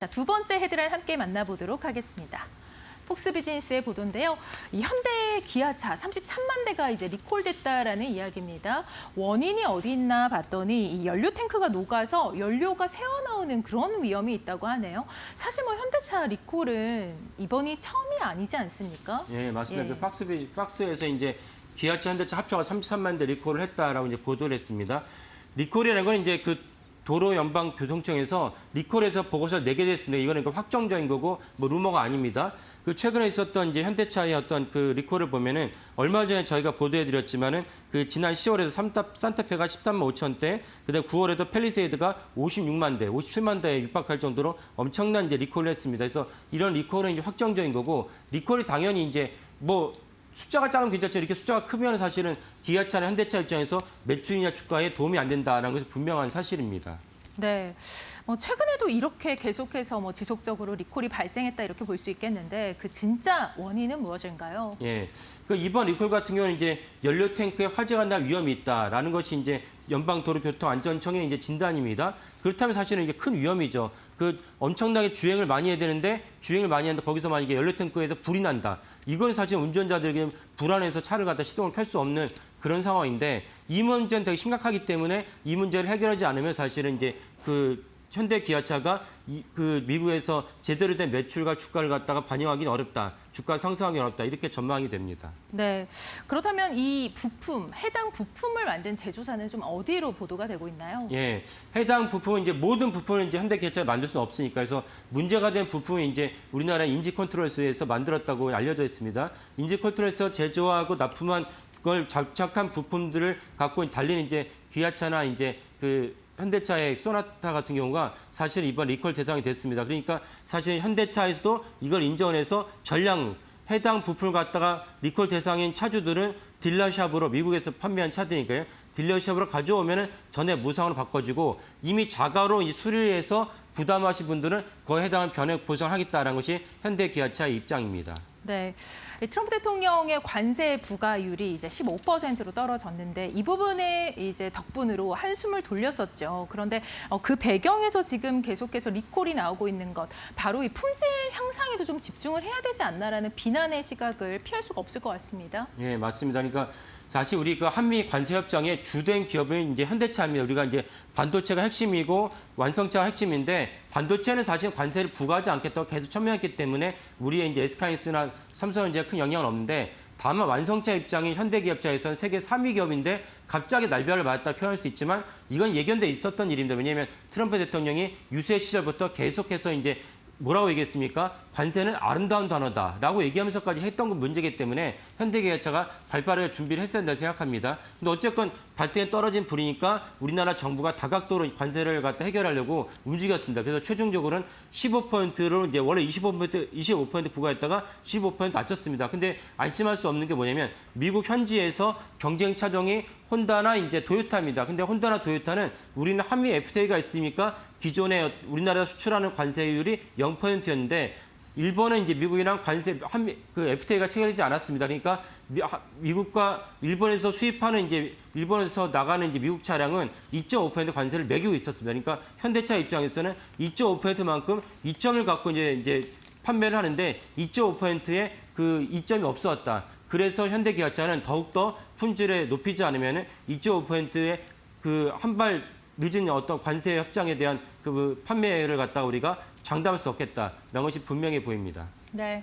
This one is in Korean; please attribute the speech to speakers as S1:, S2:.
S1: 자, 두 번째 헤드라인 함께 만나보도록 하겠습니다. 폭스비즈니스의 보도인데요. 이 현대 기아차 33만 대가 이제 리콜됐다라는 이야기입니다. 원인이 어디 있나 봤더니 이 연료 탱크가 녹아서 연료가 새어나오는 그런 위험이 있다고 하네요. 사실 뭐 현대차 리콜은 이번이 처음이 아니지 않습니까?
S2: 예, 맞습니다.
S1: 예.
S2: 그 박스에서 이제 기아차, 현대차 합쳐가 33만 대 리콜을 했다라고 이제 보도를 했습니다. 리콜이라는 건 이제 그 도로연방교통청에서 리콜에서 보고서를 내게 됐습니다. 이거는 그 확정적인 거고 뭐 루머가 아닙니다. 그 최근에 있었던 이제 현대차의 어떤 그 리콜을 보면은 얼마 전에 저희가 보도해드렸지만은 그 지난 10월에도 산타페가 13만 5천 대, 그다음 9월에도 팰리세이드가 56만 대, 57만 대에 육박할 정도로 엄청난 이제 리콜을 했습니다. 그래서 이런 리콜은 이제 확정적인 거고 리콜이 당연히 이제 뭐 숫자가 작으면 괜찮죠. 이렇게 숫자가 크면 사실은 기아차나 현대차 입장에서 매출이나 주가에 도움이 안 된다는 것이 분명한 사실입니다.
S1: 네. 최근에도 이렇게 계속해서 지속적으로 리콜이 발생했다 이렇게 볼 수 있겠는데 그 진짜 원인은 무엇인가요?
S2: 예. 그 이번 리콜 같은 경우는 이제 연료 탱크에 화재가 날 위험이 있다라는 것이 이제 연방도로교통안전청의 이제 진단입니다. 그렇다면 사실은 이게 큰 위험이죠. 그 엄청나게 주행을 많이 해야 되는데 주행을 많이 하는데 거기서 만약에 연료 탱크에서 불이 난다. 이건 사실 운전자들에게 불안해서 차를 갖다 시동을 켤 수 없는 그런 상황인데 이 문제는 되게 심각하기 때문에 이 문제를 해결하지 않으면 사실은 이제 그 현대 기아차가 그 미국에서 제대로 된 매출과 주가를 갖다가 반영하기는 어렵다. 주가 상승하기 어렵다. 이렇게 전망이 됩니다.
S1: 네. 그렇다면 이 부품, 해당 부품을 만든 제조사는 좀 어디로 보도가 되고 있나요?
S2: 예. 해당 부품은 이제 모든 부품을 이제 현대 기아차가 만들 수는 없으니까 그래서 문제가 된 부품이 이제 우리나라 인지 컨트롤스에서 만들었다고 알려져 있습니다. 인지 컨트롤에서 제조하고 납품한 그걸 장착한 부품들을 갖고 달리는 이제 기아차나 이제 그 현대차의 소나타 같은 경우가 사실 이번 리콜 대상이 됐습니다. 그러니까 사실 현대차에서도 이걸 인정해서 전량 해당 부품을 갖다가 리콜 대상인 차주들은 딜러샵으로 미국에서 판매한 차들이니까요. 딜러샵으로 가져오면은 전에 무상으로 바꿔주고 이미 자가로 수리해서 부담하신 분들은 그에 해당한 변액 보상을 하겠다는 것이 현대 기아차의 입장입니다.
S1: 네. 트럼프 대통령의 관세 부과율이 이제 15%로 떨어졌는데 이 부분에 이제 덕분으로 한숨을 돌렸었죠. 그런데 그 배경에서 지금 계속해서 리콜이 나오고 있는 것, 바로 이 품질 향상에도 좀 집중을 해야 되지 않나라는 비난의 시각을 피할 수가 없을 것 같습니다.
S2: 예, 맞습니다. 그러니까 사실 우리 그 한미 관세 협정의 주된 기업은 이제 현대차입니다. 우리가 이제 반도체가 핵심이고 완성차가 핵심인데 반도체는 사실 관세를 부과하지 않겠다고 계속 첨예했기 때문에 우리의 이제 SK하이닉스나 삼성전자에 큰 영향은 없는데 다만 완성차 입장인 현대기업차에서는 세계 3위 기업인데 갑자기 날벼락을 맞았다 표현할 수 있지만 이건 예견돼 있었던 일입니다. 왜냐하면 트럼프 대통령이 유세 시절부터 계속해서 이제 뭐라고 얘기했습니까? 관세는 아름다운 단어다라고 얘기하면서까지 했던 건 문제이기 때문에 현대기아차가 발빠르게 준비를 했어야 된다고 생각합니다. 근데 어쨌건 발등에 떨어진 불이니까 우리나라 정부가 다각도로 관세를 갖다 해결하려고 움직였습니다. 그래서 최종적으로는 15%로 이제 원래 25% 부과했다가 15% 낮췄습니다. 근데 안심할 수 없는 게 뭐냐면 미국 현지에서 경쟁 차종이 혼다나 이제 도요타입니다. 근데 혼다나 도요타는 우리는 한미 FTA가 있으니까 기존에 우리나라 수출하는 관세율이 0%였는데 일본은 이제 미국이랑 관세 그 FTA가 체결되지 않았습니다. 그러니까 미국과 일본에서 수입하는 이제 일본에서 나가는 이제 미국 차량은 2.5% 관세를 매기고 있었습니다. 그러니까 현대차 입장에서는 2.5%만큼 이점을 갖고 이제 판매를 하는데 2.5%의 그 이점이 없었다. 그래서 현대기아차는 더욱더 품질을 높이지 않으면 2.5%의 그 한 발 늦은 어떤 관세 협정에 대한 그 판매를 갖다가 우리가 장담할 수 없겠다라는 것이 분명해 보입니다.
S1: 네.